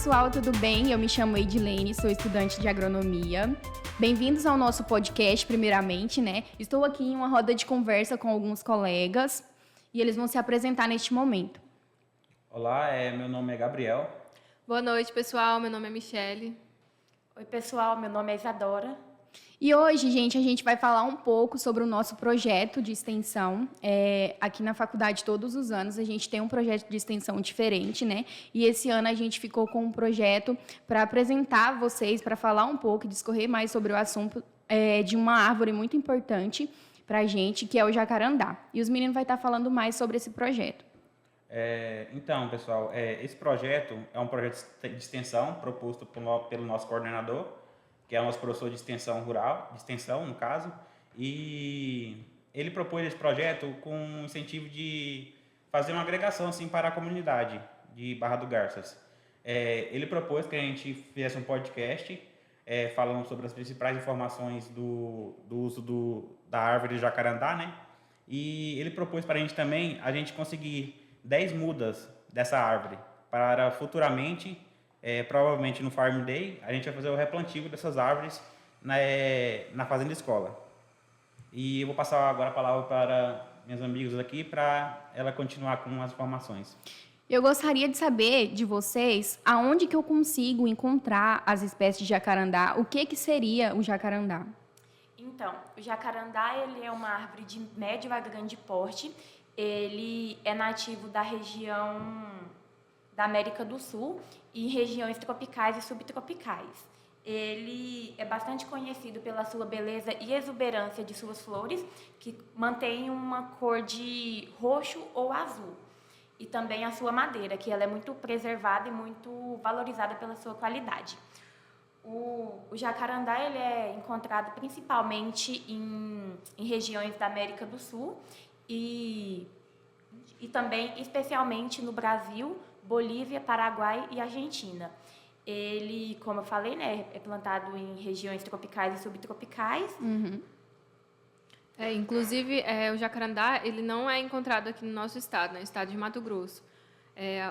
pessoal, tudo bem? Eu me chamo Edilene, sou estudante de agronomia. Bem-vindos ao nosso podcast, primeiramente, né? Estou aqui em uma roda de conversa com alguns colegas e eles vão se apresentar neste momento. Olá, meu nome é Gabriel. Boa noite, pessoal. Meu nome é Michele. Oi, pessoal. Meu nome é Isadora. E hoje, gente, a gente vai falar um pouco sobre o nosso projeto de extensão. Aqui na faculdade, todos os anos, a gente tem um projeto de extensão diferente, né? E esse ano a gente ficou com um projeto para apresentar a vocês, para falar um pouco e discorrer mais sobre o assunto de uma árvore muito importante para a gente, que é o jacarandá. E os meninos vão estar falando mais sobre esse projeto. Então, pessoal, esse projeto é um projeto de extensão proposto pelo nosso coordenador, que é o nosso professor de extensão rural, de extensão, no caso, e ele propôs esse projeto com o incentivo de fazer uma agregação assim, para a comunidade de Barra do Garças. Ele propôs que a gente fizesse um podcast falando sobre as principais informações do uso da árvore de jacarandá, né? E ele propôs para a gente conseguir 10 mudas dessa árvore para futuramente, provavelmente no Farm Day, a gente vai fazer o replantio dessas árvores na Fazenda Escola. E eu vou passar agora a palavra para meus amigos aqui para ela continuar com as informações. Eu gostaria de saber de vocês aonde que eu consigo encontrar as espécies de jacarandá, o que seria o jacarandá? Então, o jacarandá ele é uma árvore de médio a grande porte. Ele é nativo da região da América do Sul e regiões tropicais e subtropicais. Ele é bastante conhecido pela sua beleza e exuberância de suas flores, que mantém uma cor de roxo ou azul. E também a sua madeira, que ela é muito preservada e muito valorizada pela sua qualidade. O jacarandá ele é encontrado principalmente em regiões da América do Sul e também especialmente no Brasil, Bolívia, Paraguai e Argentina. Ele, como eu falei, né, é plantado em regiões tropicais e subtropicais. Uhum. Inclusive, o jacarandá ele não é encontrado aqui no nosso estado, no estado de Mato Grosso.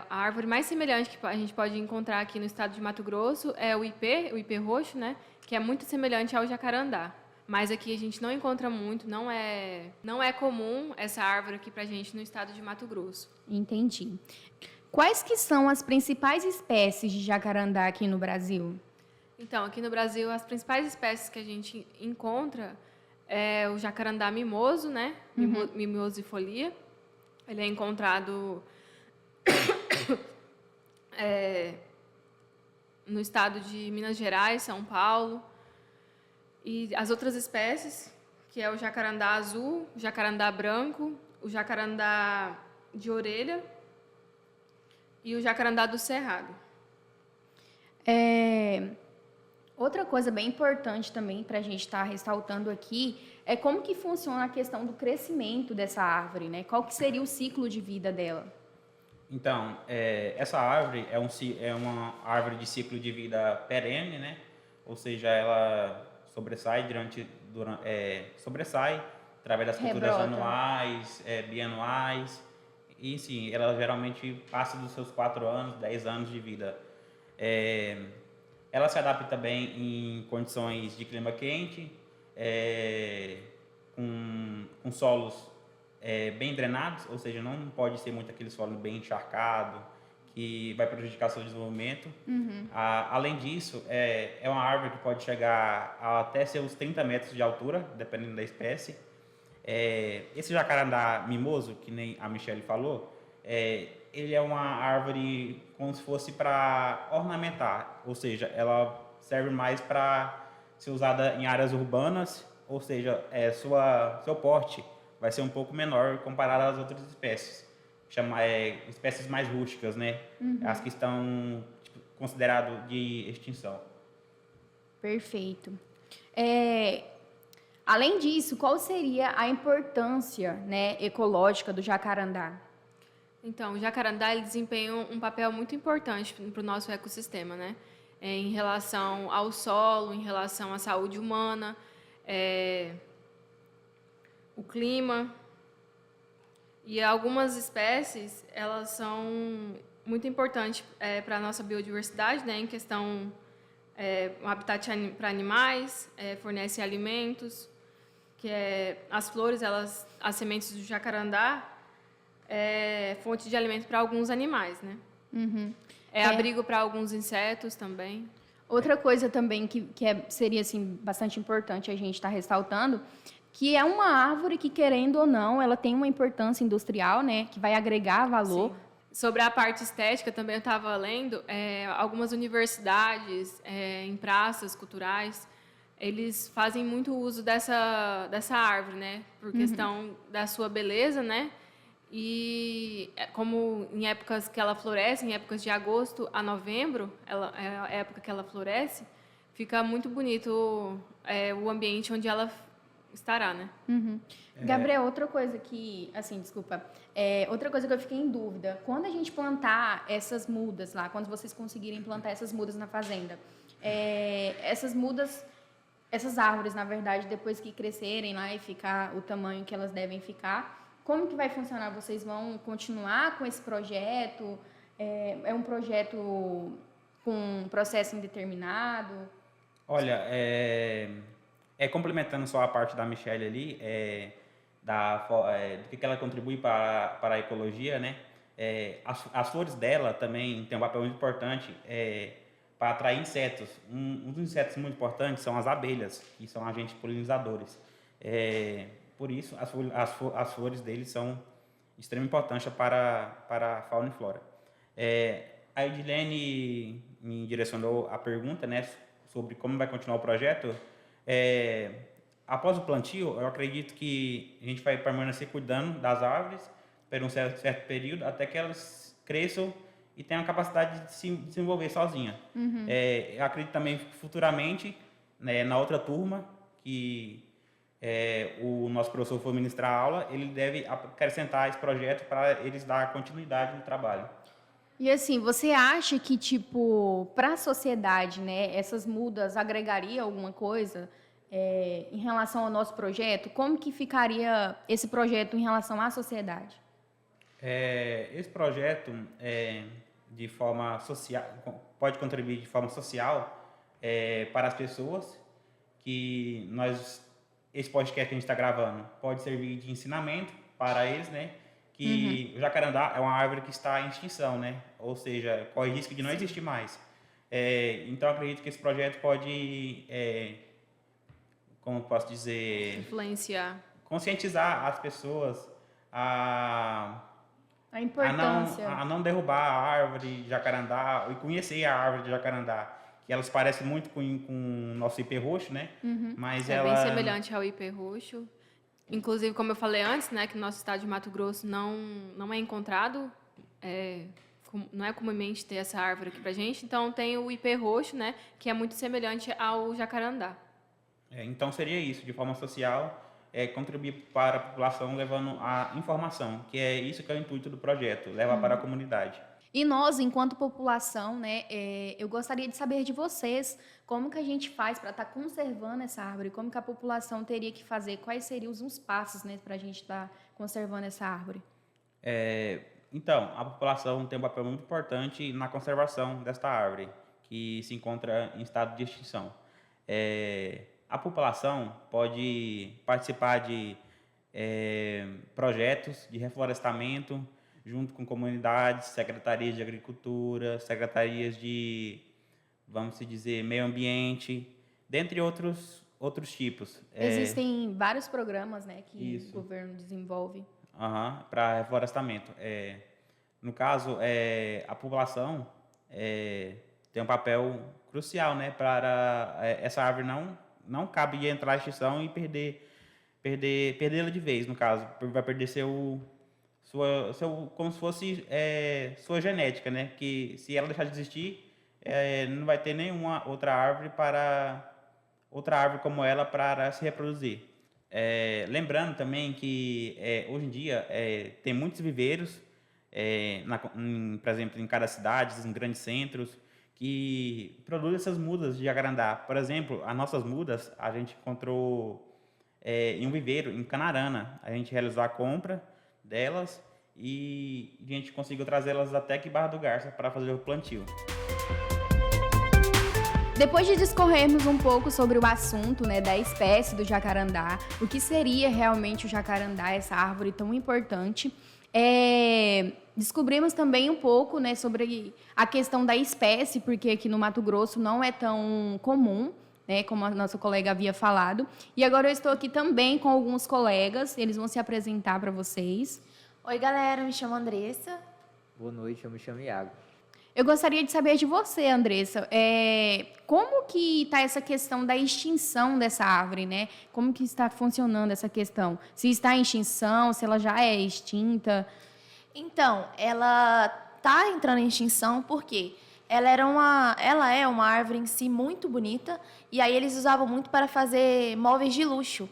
A árvore mais semelhante que a gente pode encontrar aqui no estado de Mato Grosso é o ipê roxo, né, que é muito semelhante ao jacarandá. Mas aqui a gente não encontra muito, não é comum essa árvore aqui para a gente no estado de Mato Grosso. Entendi. Quais que são as principais espécies de jacarandá aqui no Brasil? Então, aqui no Brasil, as principais espécies que a gente encontra é o jacarandá mimoso, né? Mimosifolia. Ele é encontrado no estado de Minas Gerais, São Paulo. E as outras espécies, que é o jacarandá azul, o jacarandá branco, o jacarandá de orelha e o jacarandá do cerrado. Outra coisa bem importante também para a gente estar ressaltando aqui é como que funciona a questão do crescimento dessa árvore, né? Qual que seria o ciclo de vida dela? Então, essa árvore é uma árvore de ciclo de vida perene, né? Ou seja, ela sobressai sobressai através das culturas anuais, bianuais, e sim, ela geralmente passa dos seus 4 anos, 10 anos de vida. Ela se adapta bem em condições de clima quente, com solos bem drenados, ou seja, não pode ser muito aquele solo bem encharcado, que vai prejudicar seu desenvolvimento. Uhum. Além disso, é uma árvore que pode chegar a até seus 30 metros de altura, dependendo da espécie. Esse jacarandá mimoso, que nem a Michele falou, ele é uma árvore como se fosse para ornamentar, ou seja, ela serve mais para ser usada em áreas urbanas, ou seja, seu porte vai ser um pouco menor comparado às outras espécies. Espécies mais rústicas, né? Uhum. As que estão consideradas de extinção. Perfeito. Além disso, qual seria a importância, né, ecológica do jacarandá? Então, o jacarandá ele desempenha um papel muito importante para o nosso ecossistema, né? Em relação ao solo, em relação à saúde humana, o clima. E algumas espécies, elas são muito importante para a nossa biodiversidade, né, em questão um habitat para animais, fornece alimentos, que as flores, as sementes do jacarandá fonte de alimento para alguns animais, né? Abrigo para alguns insetos também. Outra coisa também que seria assim, bastante importante a gente estar ressaltando, que é uma árvore que, querendo ou não, ela tem uma importância industrial, né? Que vai agregar valor. Sim. Sobre a parte estética, também eu estava lendo, algumas universidades, em praças culturais, eles fazem muito uso dessa árvore, né? Por questão da sua beleza, né? E como em épocas que ela floresce, em épocas de agosto a novembro, é a época que ela floresce, fica muito bonito o ambiente onde ela estará, né? Gabriel, outra coisa que, assim, desculpa, outra coisa que eu fiquei em dúvida, quando a gente plantar essas mudas lá, quando vocês conseguirem plantar essas mudas na fazenda, essas árvores, na verdade, depois que crescerem lá e ficar o tamanho que elas devem ficar, como que vai funcionar? Vocês vão continuar com esse projeto? É um projeto com processo indeterminado? Olha, complementando só a parte da Michelle ali, do que ela contribui para a ecologia, né? As flores dela também têm um papel muito importante para atrair insetos. Um dos insetos muito importantes são as abelhas, que são agentes polinizadores. Por isso, as flores deles são de extrema importância para a fauna e flora. A Edilene me direcionou a pergunta, né, sobre como vai continuar o projeto. Após o plantio, eu acredito que a gente vai permanecer cuidando das árvores por um certo período, até que elas cresçam e tenham a capacidade de se desenvolver sozinha. Eu acredito também que futuramente, né, na outra turma, que o nosso professor for ministrar a aula, ele deve acrescentar esse projeto para eles dar continuidade no trabalho. E assim, você acha que, tipo, para a sociedade, né, essas mudas agregaria alguma coisa em relação ao nosso projeto? Como que ficaria esse projeto em relação à sociedade? Esse projeto, de forma social, pode contribuir de forma social para as pessoas que esse podcast que a gente está gravando pode servir de ensinamento para eles, né? Que o jacarandá é uma árvore que está em extinção, né? Ou seja, corre risco de não existir mais. Então, acredito que esse projeto pode, como posso dizer... Influenciar. Conscientizar as pessoas a importância. A não derrubar a árvore de jacarandá e conhecer a árvore de jacarandá. Que elas parecem muito com o nosso ipê roxo, né? Mas bem semelhante ao ipê roxo. Inclusive, como eu falei antes, né, que no nosso estado de Mato Grosso não é encontrado, não é comumente ter essa árvore aqui pra gente. Então, tem o ipê roxo, né, que é muito semelhante ao jacarandá. Então, seria isso, de forma social, contribuir para a população levando a informação, que é isso que é o intuito do projeto, levar para a comunidade. E nós, enquanto população, né, eu gostaria de saber de vocês como que a gente faz para estar conservando essa árvore, como que a população teria que fazer, quais seriam os passos, né, para a gente estar conservando essa árvore. Então, a população tem um papel muito importante na conservação desta árvore, que se encontra em estado de extinção. A população pode participar de projetos de reflorestamento, junto com comunidades, secretarias de agricultura, secretarias de, vamos dizer, meio ambiente, dentre outros tipos. Existem vários programas, né, que Isso. o governo desenvolve. Para reflorestamento. No caso, a população tem um papel crucial, né, para essa árvore não cabe entrar em extinção e perdê-la de vez, no caso. Vai perder como se fosse sua genética, né? Que se ela deixar de existir, não vai ter nenhuma outra árvore como ela para se reproduzir. Lembrando também que hoje em dia tem muitos viveiros, por exemplo, em cada cidade, em grandes centros, que produzem essas mudas de jacarandá. Por exemplo, as nossas mudas a gente encontrou em um viveiro em Canarana. A gente realizou a compra delas e a gente conseguiu trazê-las até aqui Barra do Garça para fazer o plantio. Depois de discorrermos um pouco sobre o assunto, né, da espécie do jacarandá, o que seria realmente o jacarandá, essa árvore tão importante, descobrimos também um pouco, né, sobre a questão da espécie, porque aqui no Mato Grosso não é tão comum, né, como a nossa colega havia falado. E agora eu estou aqui também com alguns colegas, eles vão se apresentar para vocês. Oi, galera, me chamo Andressa. Boa noite, eu me chamo Iago. Eu gostaria de saber de você, Andressa, como que está essa questão da extinção dessa árvore, né? Como que está funcionando essa questão? Se está em extinção, se ela já é extinta? Então, ela tá entrando em extinção porque ela é uma árvore em si muito bonita e aí eles usavam muito para fazer móveis de luxo.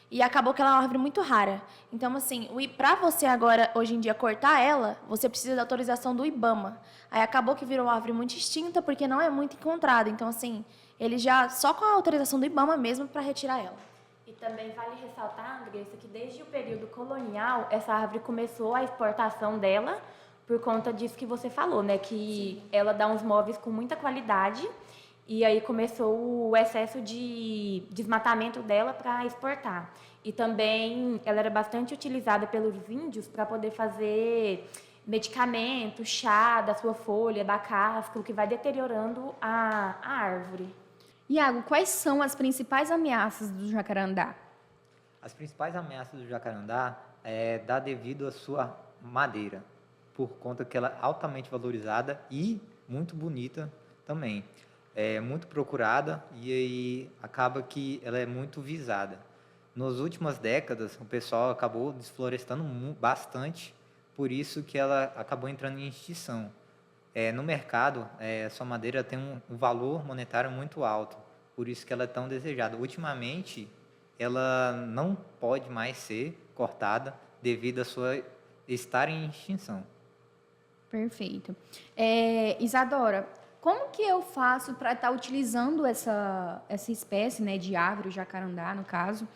E acabou que ela é uma árvore muito rara. Então, assim, para você agora, hoje em dia, cortar ela, você precisa da autorização do IBAMA. Aí acabou que virou uma árvore muito extinta porque não é muito encontrada. Então, assim, ele já, só com a autorização do IBAMA mesmo para retirar ela. E também vale ressaltar, Andressa, que desde o período colonial, essa árvore começou a exportação dela por conta disso que você falou, né? Que ela dá uns móveis com muita qualidade. E aí começou o excesso de desmatamento dela para exportar. E também ela era bastante utilizada pelos índios para poder fazer medicamento, chá da sua folha, da casca, o que vai deteriorando a árvore. Iago, quais são as principais ameaças do jacarandá? As principais ameaças do jacarandá dá devido à sua madeira, por conta que ela é altamente valorizada e muito bonita também. É muito procurada e aí acaba que ela é muito visada. Nas últimas décadas, o pessoal acabou desflorestando bastante, por isso que ela acabou entrando em extinção. No mercado, sua madeira tem um valor monetário muito alto, por isso que ela é tão desejada. Ultimamente, ela não pode mais ser cortada devido a sua estar em extinção. Perfeito. Isadora, como que eu faço para estar utilizando essa espécie, né, de árvore, o jacarandá, no caso,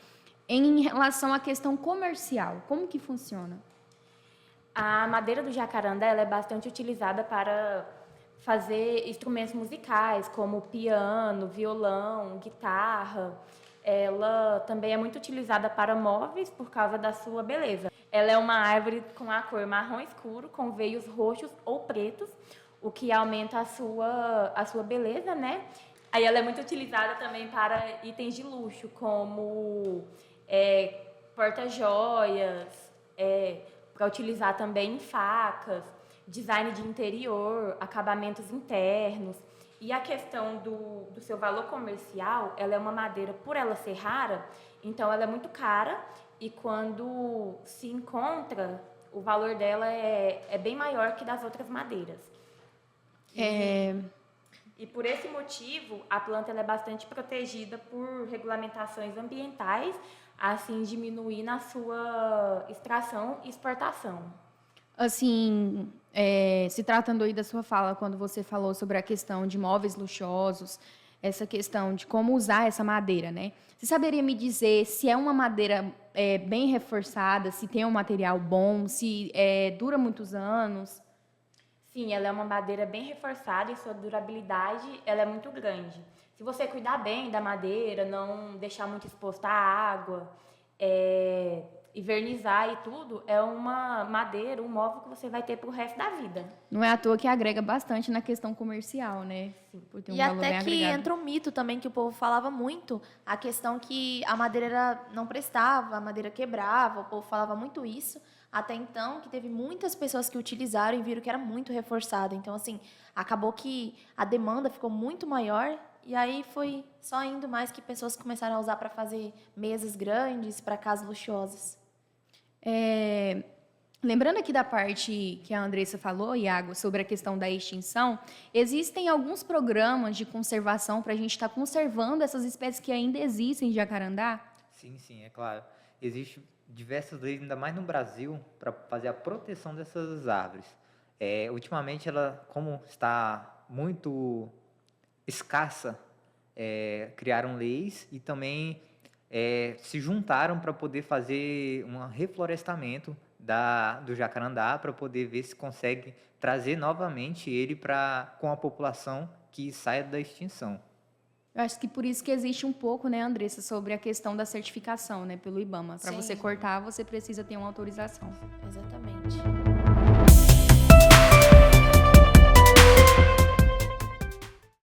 em relação à questão comercial? Como que funciona? A madeira do jacarandá ela é bastante utilizada para fazer instrumentos musicais, como piano, violão, guitarra. Ela também é muito utilizada para móveis por causa da sua beleza. Ela é uma árvore com a cor marrom escuro, com veios roxos ou pretos, o que aumenta a sua beleza, né? Aí ela é muito utilizada também para itens de luxo, como porta-joias, para utilizar também em facas, design de interior, acabamentos internos. E a questão do seu valor comercial, ela é uma madeira, por ela ser rara, então ela é muito cara e quando se encontra, o valor dela é bem maior que das outras madeiras. E por esse motivo, a planta ela é bastante protegida por regulamentações ambientais, assim diminuir na sua extração e exportação. Assim, se tratando aí da sua fala, quando você falou sobre a questão de móveis luxuosos, essa questão de como usar essa madeira, né? Você saberia me dizer se é uma madeira bem reforçada, se tem um material bom, se dura muitos anos? Sim, ela é uma madeira bem reforçada e sua durabilidade ela é muito grande. Se você cuidar bem da madeira, não deixar muito exposta à água, e vernizar e tudo, é uma madeira, um móvel que você vai ter pro resto da vida. Não é à toa que agrega bastante na questão comercial, né? Sim. Por ter um E valor bem até que agregado. entra um mito também que o povo falava muito, a questão que a madeira não prestava, a madeira quebrava, o povo falava muito isso. Até então, que teve muitas pessoas que utilizaram e viram que era muito reforçada. Então, assim, acabou que a demanda ficou muito maior e aí foi só indo mais que pessoas começaram a usar para fazer mesas grandes, para casas luxuosas. Lembrando aqui da parte que a Andressa falou, Iago, sobre a questão da extinção, existem alguns programas de conservação para a gente estar conservando essas espécies que ainda existem de jacarandá? Sim, é claro. Existem diversas leis, ainda mais no Brasil, para fazer a proteção dessas árvores. Ultimamente, ela, como está muito escassa, criaram leis e também se juntaram para poder fazer um reflorestamento do jacarandá para poder ver se consegue trazer novamente ele com a população que saia da extinção. Eu acho que por isso que existe um pouco, né, Andressa, sobre a questão da certificação, né, pelo IBAMA. Para Sim. você cortar, você precisa ter uma autorização. Exatamente.